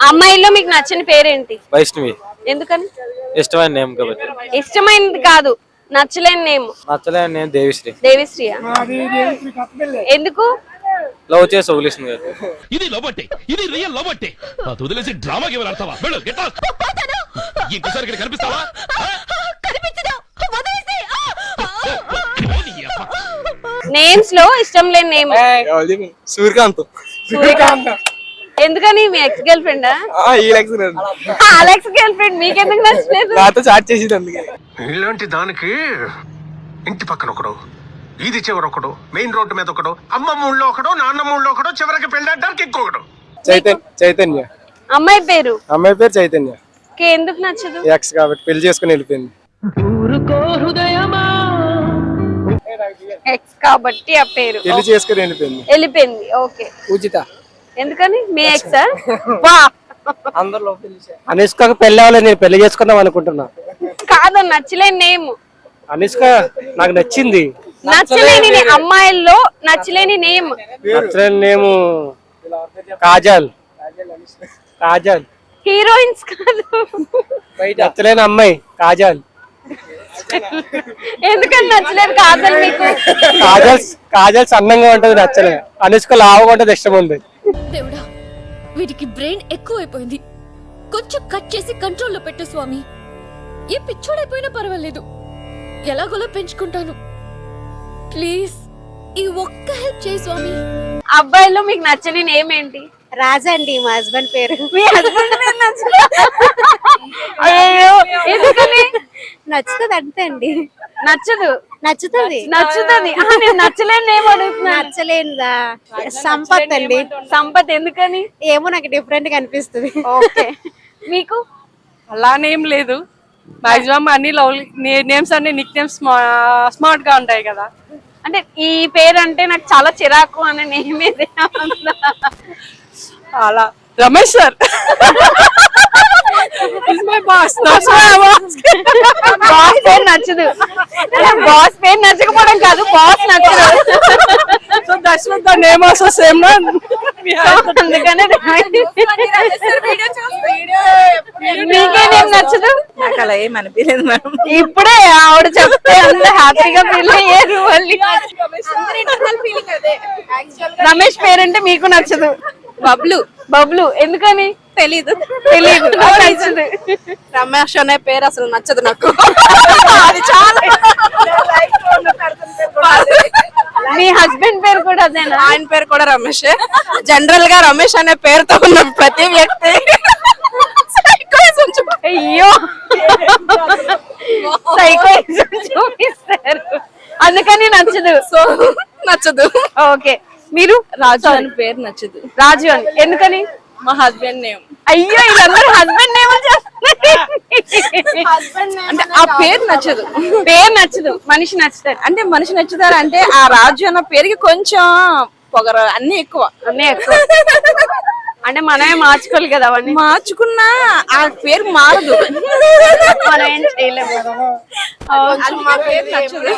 అమ్మాయిల్లో మీకు నచ్చని పేరేంటి? వైష్ణవి. ఎందుకని? ఇష్టమైన నేమ్ కాబట్టి. ఇష్టమైనది కాదు, నచ్చలేని నేమ్. నచ్చలేని నేమ్ దేవిశ్రీ. దేవిశ్రీయా? ఎందుకు? లవ్ చేసి వదిలేసింది కదా. ఇది లవ్ అంటే, ఇది రియల్ లవ్ అంటే. అది వదిలేసి డ్రామాకి ఎవరు ఆడతావా? వెళ్ళు, గెట్ అవుట్. ఇంకోసారి ఇక్కడ కనిపిస్తావా? నేమ్స్ లో ఇష్టం లేని నేమ్ సూర్యకాంత్. సూర్యకాంత్. ఎందుకని? మీ ఎక్స్ గర్ల్ ఫ్రెండా? అలెక్స్ గర్ల్ ఫ్రెండ్ మీకెందుకు నచ్చలేదు? నాతో చాట్ చేసింది అందుకే. ఇలాంటి దానికి ఇంటి పక్కన ఒకడు, ఇది చివర ఒకడు, మెయిన్ రోడ్డు మీద ఒకడు, అమ్మమ్మ ఊళ్ళో ఒకడు, నాన్నమ్మ ఊళ్ళో ఒకడు, చివరికి పెళ్ళడానికి ఇంకొకడు. చైతన్య. అమ్మాయి పేరు? అమ్మాయి పేరు చైతన్య. ఎందుకు నచ్చదు? ఎక్స్ కాబట్టి పెళ్లి చేసుకుని వెళ్ళిపోయింది. ఎక్స్ కాబట్టి ఆ పేరు పెళ్లి చేసుకుని వెళ్ళిపోయింది. ఓకే. పూజిత. ఎందుకని? మీ ఎక్స్? అనుష్క పెళ్లి అవ్వలేదు, నేను పెళ్లి చేసుకుందాం అనుకుంటున్నా. కాదు, నచ్చలేని నేమ్. అనుష్క నాకు నచ్చింది. నచ్చలేని అమ్మాయిల్లో నచ్చలేని నేమ్. నచ్చలేని నేమ్ కాజల్. కాజల్. హీరోయిన్స్ కాదు. నచ్చలేని అమ్మాయి కాజల్. ఎందుకని నచ్చలేదు కాజల్ మీకు? కాజల్ సన్నంగా ఉంటది, నచ్చలే. అనుష్క లావుగా ఉంటది, ఇష్టం ఉంది. దేవుడా, వీటికి బ్రెయిన్ ఎక్కువైపోయింది. కొంచెం కట్ చేసి కంట్రోల్లో పెట్టు స్వామి. ఏ పిచ్చోడైపోయినా పర్వాలేదు, ఎలాగోలా పెంచుకుంటాను. ప్లీజ్ ఈ ఒక్క హెల్ప్ చేయి స్వామి. అబ్బాయిలో మీకు నచ్చని నేమ్ ఏంటి? రాజా అండి, మా హస్బెండ్ పేరు. మీ హస్బెండ్ పేరు నచ్చలేదు? అయ్యో, ఎందుకని? నచ్చుతుంది అంతే అండి. నచ్చదు? నచ్చుతుంది. నేను నచ్చలేని నేమ్ అడుగుతున్నా. నచ్చలేదా? సంపత్ అండి. సంపత్. ఎందుకని? ఏమో నాకు డిఫరెంట్ గా అనిపిస్తుంది. ఓకే. మీకు? అలానేం లేదు, మాక్సిమం అన్ని నేమ్స్ అన్ని నిక్ నేమ్స్ స్మార్ట్ గా ఉంటాయి కదా. అంటే ఈ పేరు అంటే నాకు చాలా చిరాకు అనే నేమ్ ఏదే? అలా రమేష్ సార్ బాస్ పేరు నచ్చదు. బాస్ పేరు నచ్చకపోవడం కాదు, బాస్ నచ్చదు. So that's what the name also same నా. అందుకనే మీకేం నచ్చదు? నాకు అలా ఏం అనిపించలేదు మేడం. ఇప్పుడే ఆవిడ చెప్తే అంత హ్యాపీగా ఫీల్ అయ్యారు. మళ్ళీ రమేష్ పేరంటే మీకు నచ్చదు? బబ్లు. ఎందుకని? తెలీదు. నచ్చదు. రమేష్ అనే పేరు అసలు నచ్చదు నాకు. అది చాలా. మీ హస్బెండ్ పేరు కూడా అదేనా? ఆయన పేరు కూడా రమేష్. జనరల్ గా రమేష్ అనే పేరుతో ఉన్న ప్రతి వ్యక్తి అయ్యో, సైకోయిజం చూపిస్తారు, అందుకని నచ్చదు. సో నచ్చదు. ఓకే. మీరు? రాజు అని పేరు నచ్చదు. రాజు అని ఎందుకని? మా హస్బెండ్ నేమ్. అయ్యో, వీళ్ళందరూ హస్బెండ్ నేమ్ అంటే ఆ పేరు నచ్చదు. పేరు నచ్చదు, మనిషి నచ్చుతారు. అంటే మనిషి నచ్చుతారు అంటే ఆ రాజు అన్న పేరుకి కొంచెం పొగరు అన్ని ఎక్కువ. అంటే మనమే మార్చుకోవాలి కదా అవన్నీ. మార్చుకున్నా ఆ పేరు మారదు, మనం ఏం చేయలేము. మా పేరు నచ్చదు.